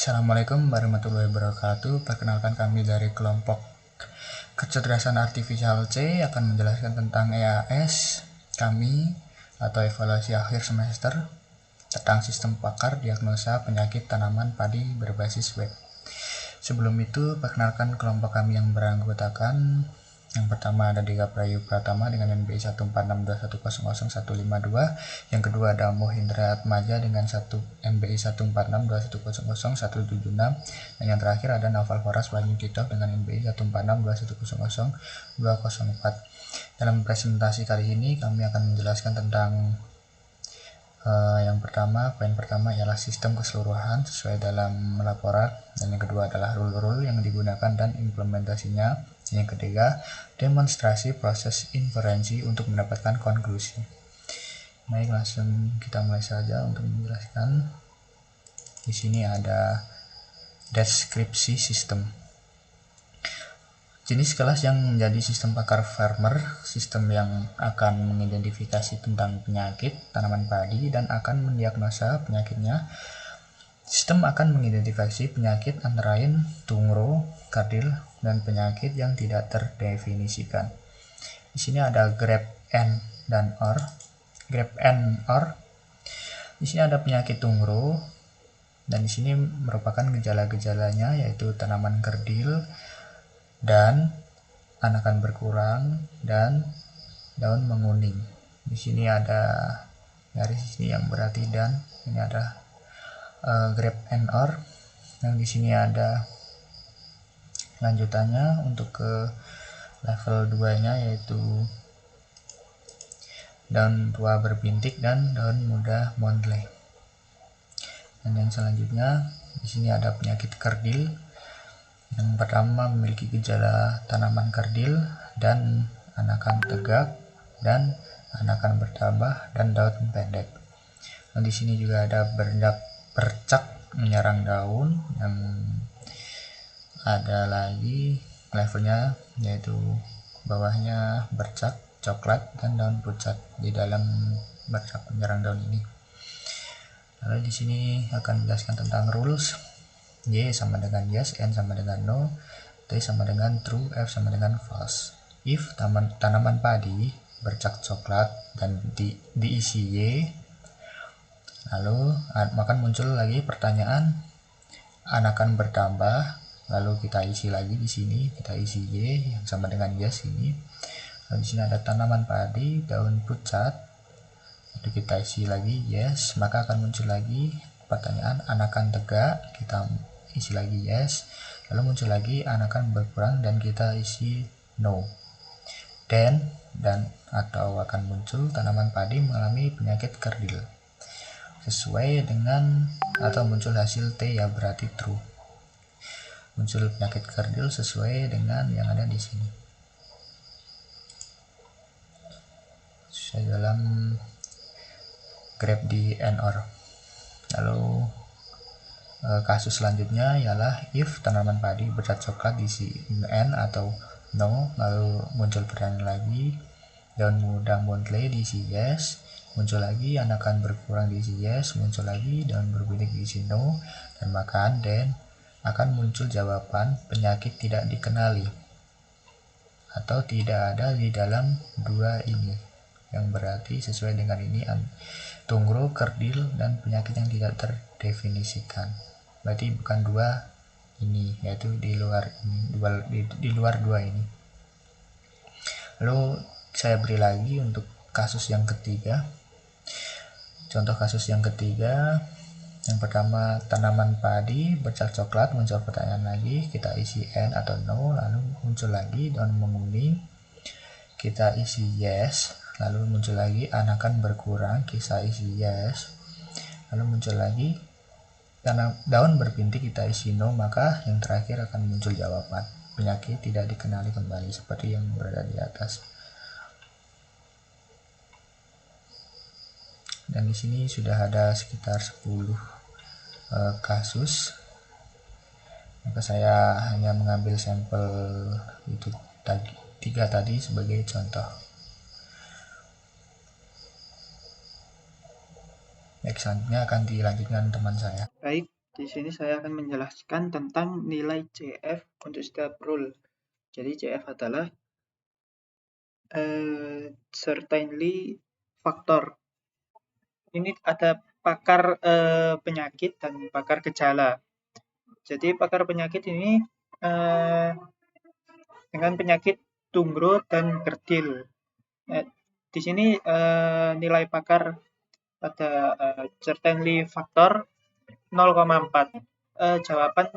Assalamualaikum warahmatullahi wabarakatuh. Perkenalkan kami dari kelompok Kecerdasan Artifisial C akan menjelaskan tentang EAS kami atau evaluasi akhir semester tentang sistem pakar diagnosa penyakit tanaman padi berbasis web. Sebelum itu, perkenalkan kelompok kami yang beranggotakan. Yang pertama ada Dika Prayu Pratama dengan NBI 14621000152. Yang kedua ada Mohindra Atmaja dengan NBI 14621000176. Dan yang terakhir ada Naufal Faras Wahyu Tito dengan NBI 14621000204. Dalam presentasi kali ini kami akan menjelaskan tentang yang pertama, poin pertama ialah sistem keseluruhan sesuai dalam laporan, dan yang kedua adalah rule-rule yang digunakan dan implementasinya, dan yang ketiga demonstrasi proses inferensi untuk mendapatkan konklusi. Baik, langsung kita mulai saja untuk menjelaskan. Di sini ada deskripsi sistem. Jenis kelas yang menjadi sistem pakar farmer, sistem yang akan mengidentifikasi tentang penyakit tanaman padi dan akan mendiagnosa penyakitnya. Sistem akan mengidentifikasi penyakit antara lain tungro, kardil, dan penyakit yang tidak terdefinisikan. Di sini ada grep N dan OR. Grep N OR. Di sini ada penyakit tungro, dan di sini merupakan gejala-gejalanya yaitu tanaman kerdil dan anakan berkurang dan daun menguning. Di sini ada garis sini yang berarti dan ini ada grep and or. Yang di sini ada lanjutannya untuk ke level 2-nya yaitu daun tua berbintik dan daun muda montle. Dan yang selanjutnya di sini ada penyakit kerdil. Yang pertama memiliki gejala tanaman kerdil dan anakan tegak dan anakan bertambah dan daun pendek. Dan di sini juga ada bercak menyerang daun, yang ada lagi levelnya yaitu bawahnya bercak coklat dan daun pucat di dalam bercak menyerang daun ini. Lalu di sini akan menjelaskan tentang rules. Y sama dengan yes, N sama dengan no, T sama dengan true, F sama dengan false. If tanaman padi bercak coklat dan diisi Y, lalu akan muncul lagi pertanyaan anakan bertambah, lalu kita isi lagi di sini, kita isi Y yang sama dengan yes ini. Lalu di sini ada tanaman padi daun pucat, lalu kita isi lagi yes, maka akan muncul lagi pertanyaan anakan tegak, kita isi lagi yes, lalu muncul lagi anakan berkurang dan kita isi no. Dan atau akan muncul tanaman padi mengalami penyakit kerdil sesuai dengan atau muncul hasil T ya berarti true. Muncul penyakit kerdil sesuai dengan yang ada di sini. Sesuai dalam grep di NOR. Lalu kasus selanjutnya ialah if tanaman padi bercat coklat diisi N atau no, lalu muncul pertanyaan lagi daun muda montle diisi yes, muncul lagi anakan berkurang diisi yes, muncul lagi daun berbintik diisi no, dan then akan muncul jawaban penyakit tidak dikenali atau tidak ada di dalam dua ini, yang berarti sesuai dengan ini tungro, kerdil, dan penyakit yang tidak terdefinisikan. Berarti bukan dua ini, yaitu di luar ini, di luar dua ini. Lalu saya beri lagi untuk kasus yang ketiga. Contoh kasus yang ketiga, yang pertama tanaman padi bercak coklat, muncul pertanyaan lagi, kita isi N atau no, lalu muncul lagi daun menguning, kita isi yes, lalu muncul lagi anakan berkurang, kita isi yes, lalu muncul lagi daun berbintik, kita isi no, maka yang terakhir akan muncul jawaban penyakit tidak dikenali kembali seperti yang berada di atas. Dan di sini sudah ada sekitar 10 kasus. Maka saya hanya mengambil sampel itu tiga tadi sebagai contoh. Baik, selanjutnya akan dilanjutkan teman saya. Baik, Di sini saya akan menjelaskan tentang nilai CF untuk setiap rule. Jadi CF adalah certainly factor. Ini ada pakar penyakit dan pakar gejala. Jadi pakar penyakit ini dengan penyakit Tungro dan Kerdil. Di sini nilai pakar pada certainly factor 0,4. Jawaban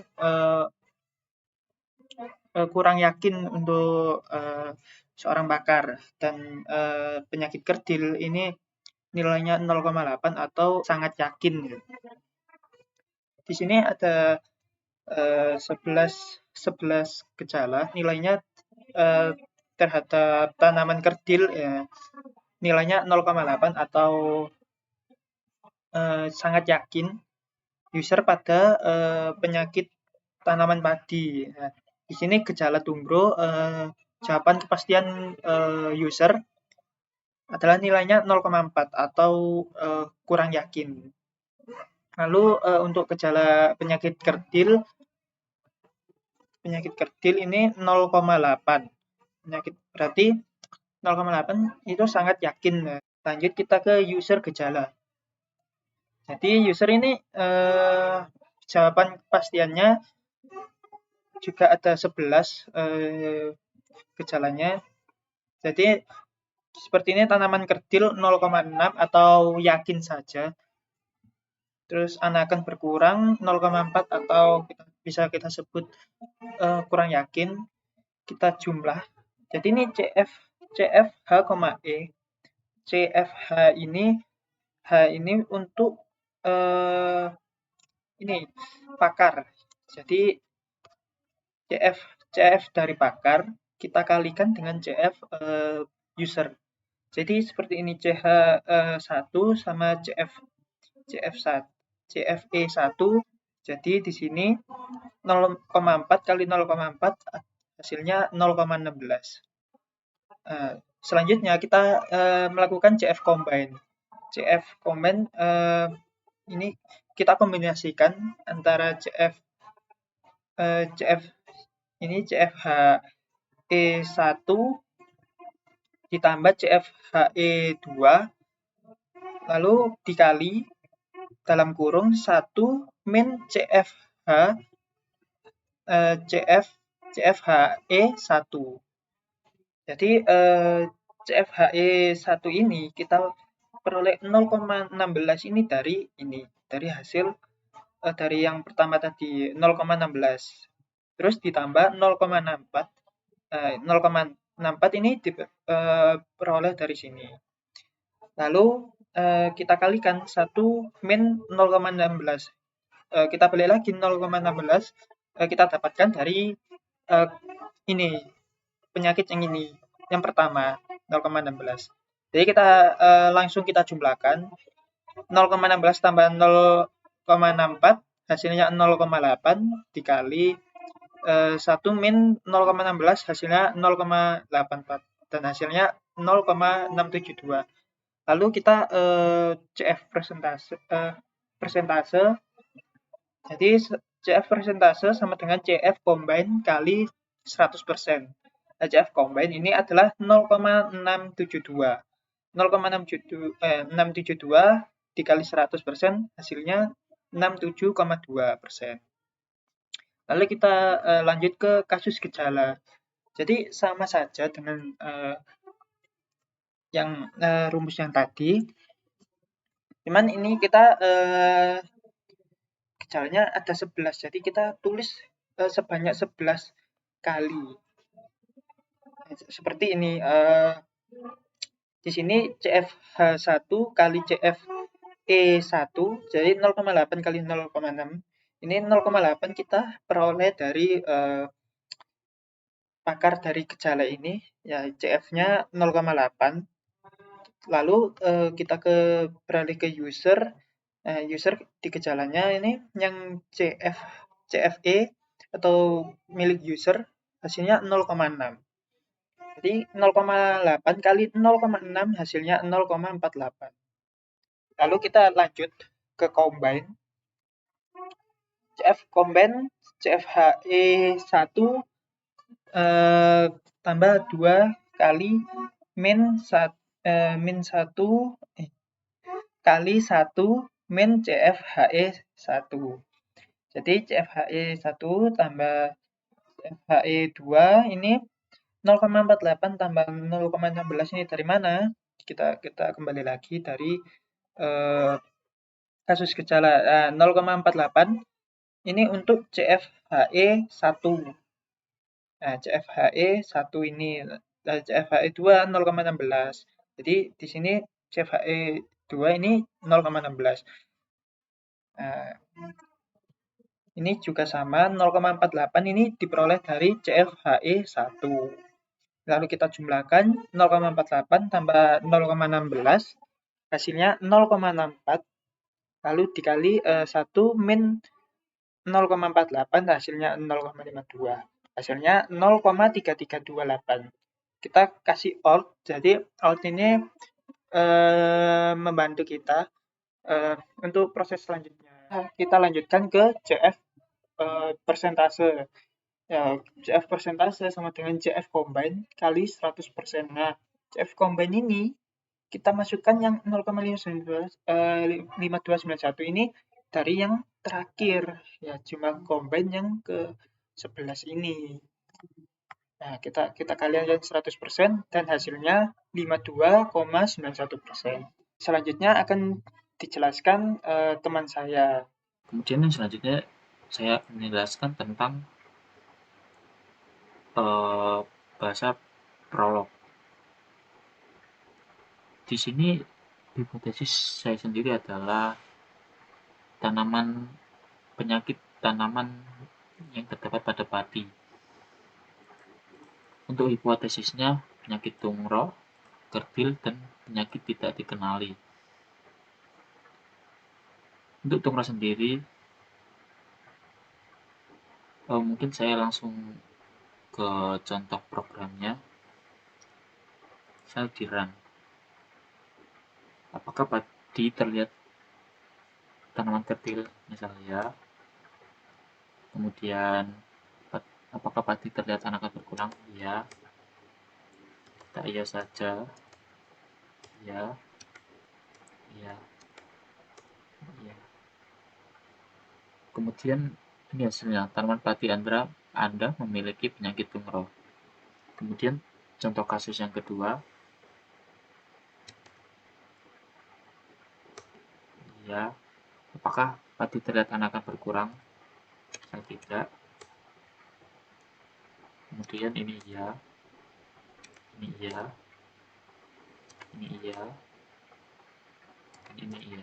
kurang yakin untuk seorang pakar, dan penyakit kerdil ini nilainya 0,8 atau sangat yakin. Di sini ada 11 gejala, nilainya terhadap tanaman kerdil ya, nilainya 0,8 atau sangat yakin user pada penyakit tanaman padi. Nah, di sini gejala Tungro, jawaban kepastian user adalah nilainya 0,4 atau kurang yakin. Lalu untuk gejala penyakit kerdil ini 0,8. Berarti 0,8 itu sangat yakin. Lanjut kita ke user gejala. Jadi user ini jawaban kepastiannya juga ada 11 gejalanya. Jadi seperti ini, tanaman kerdil 0,6 atau yakin saja. Terus anakan berkurang 0,4 atau bisa kita sebut kurang yakin. Kita jumlah. Jadi ini CFH, E. CFH ini untuk ini pakar. Jadi CF dari pakar kita kalikan dengan CF user. Jadi seperti ini, CH1 sama CFE1. Jadi di sini 0,4 kali 0,4 hasilnya 0,16. Selanjutnya kita melakukan CF combine. CF combine ini kita kombinasikan antara ini CFHE1 ditambah CFHE2 lalu dikali dalam kurung 1 min CFHE1. Jadi CFHE1 ini kita peroleh 0,16 ini dari hasil dari yang pertama tadi 0,16. Terus ditambah 0,64. 0,64 ini diperoleh dari sini. Lalu kita kalikan 1 min 0,16. Kita balik lagi 0,16. Kita dapatkan dari ini penyakit yang ini, yang pertama 0,16. Jadi kita langsung kita jumlahkan 0,16 tambah 0,64 hasilnya 0,8 dikali 1 min 0,16 hasilnya 0,84 dan hasilnya 0,672. Lalu kita CF persentase. Jadi CF persentase sama dengan CF combine kali 100%. CF combine ini adalah 0,672. 0,672 dikali 100% hasilnya 67,2%. Lalu kita lanjut ke kasus gejala. Jadi sama saja dengan yang rumus yang tadi. Cuman ini kita gejalanya ada 11. Jadi kita tulis sebanyak 11 kali. Seperti ini. Di sini CFH1 kali CFE1, jadi 0,8 kali 0,6. Ini 0,8 kita peroleh dari pakar dari gejala ini, ya CF-nya 0,8. Lalu kita beralih ke user. User di gejalanya ini yang CFE atau milik user hasilnya 0,6. Jadi 0,8 kali 0,6 hasilnya 0,48. Lalu kita lanjut ke combine. CF combine CFHE1 tambah 2 kali min 1 kali 1 min CFHE1. Jadi CFHE1 tambah CFHE2 ini 0,48 tambah 0,16 ini dari mana? Kita kembali lagi dari kasus gejala. 0,48 ini untuk CFHE1. Nah, CFHE1 ini, CFHE2 0,16. Jadi di sini CFHE2 ini 0,16. Nah, ini juga sama 0,48 ini diperoleh dari CFHE1. Lalu kita jumlahkan 0,48 tambah 0,16 hasilnya 0,64 lalu dikali 1 min 0,48 hasilnya 0,52 hasilnya 0,3328. Kita kasih out, jadi out ini membantu kita untuk proses selanjutnya. Kita lanjutkan ke CF persentase. Ya, CF persentase sama dengan CF combine kali 100%. Nah, CF combine ini kita masukkan yang 0,5291 ini dari yang terakhir, ya jumlah combine yang ke 11 ini. Nah, kita kalikan yang 100% dan hasilnya 52,91%. Selanjutnya akan dijelaskan teman saya. Kemudian yang selanjutnya saya akan menjelaskan tentang bahasa prolog. Di sini hipotesis saya sendiri adalah penyakit tanaman yang terdapat pada padi. Untuk hipotesisnya penyakit tungro, kerdil, dan penyakit tidak dikenali. Untuk tungro sendiri, mungkin saya langsung ke contoh programnya. Saya di run. Apakah padi terlihat tanaman kerdil? Misalnya. Kemudian apakah padi terlihat anakan berkurang? Ya. Kita iya saja. Ya. Ya. Ya. Kemudian ini hasilnya, tanaman padi Anda memiliki penyakit tungro. Kemudian contoh kasus yang kedua. Ya. Apakah padi terlihat anakan berkurang? Saya tidak. Kemudian ini iya. Ini iya. Ini iya. Ini iya.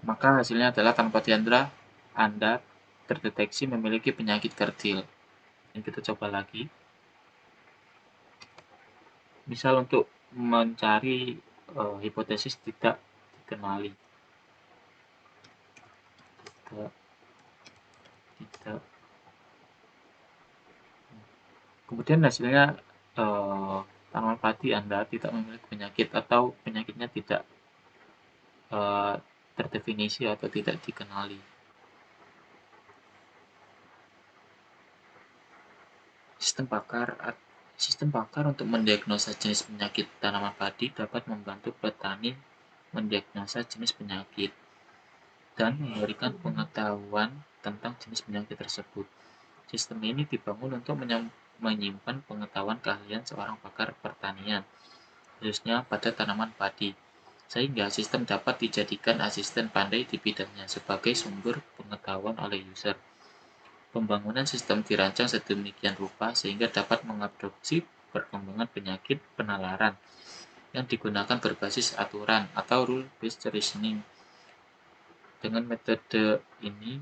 Maka hasilnya adalah tanpa diandra Anda terdeteksi memiliki penyakit kerdil. Dan kita coba lagi. Misal untuk mencari hipotesis tidak dikenali. Tidak. Kemudian hasilnya tanaman padi Anda tidak memiliki penyakit atau penyakitnya tidak terdefinisi atau tidak dikenali. Sistem pakar untuk mendiagnosa jenis penyakit tanaman padi dapat membantu petani mendiagnosa jenis penyakit dan memberikan pengetahuan tentang jenis penyakit tersebut. Sistem ini dibangun untuk menyimpan pengetahuan keahlian seorang pakar pertanian, khususnya pada tanaman padi, sehingga sistem dapat dijadikan asisten pandai di bidangnya sebagai sumber pengetahuan oleh user. Pembangunan sistem dirancang sedemikian rupa sehingga dapat mengadopsi perkembangan penyakit penalaran yang digunakan berbasis aturan atau rule-based reasoning. Dengan metode ini,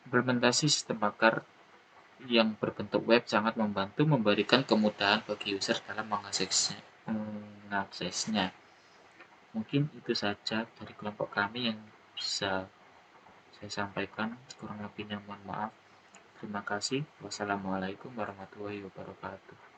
implementasi sistem pakar yang berbentuk web sangat membantu memberikan kemudahan bagi user dalam mengaksesnya. Mungkin itu saja dari kelompok kami yang bisa saya sampaikan. Kurang lebihnya mohon maaf. Terima kasih. Wassalamualaikum warahmatullahi wabarakatuh.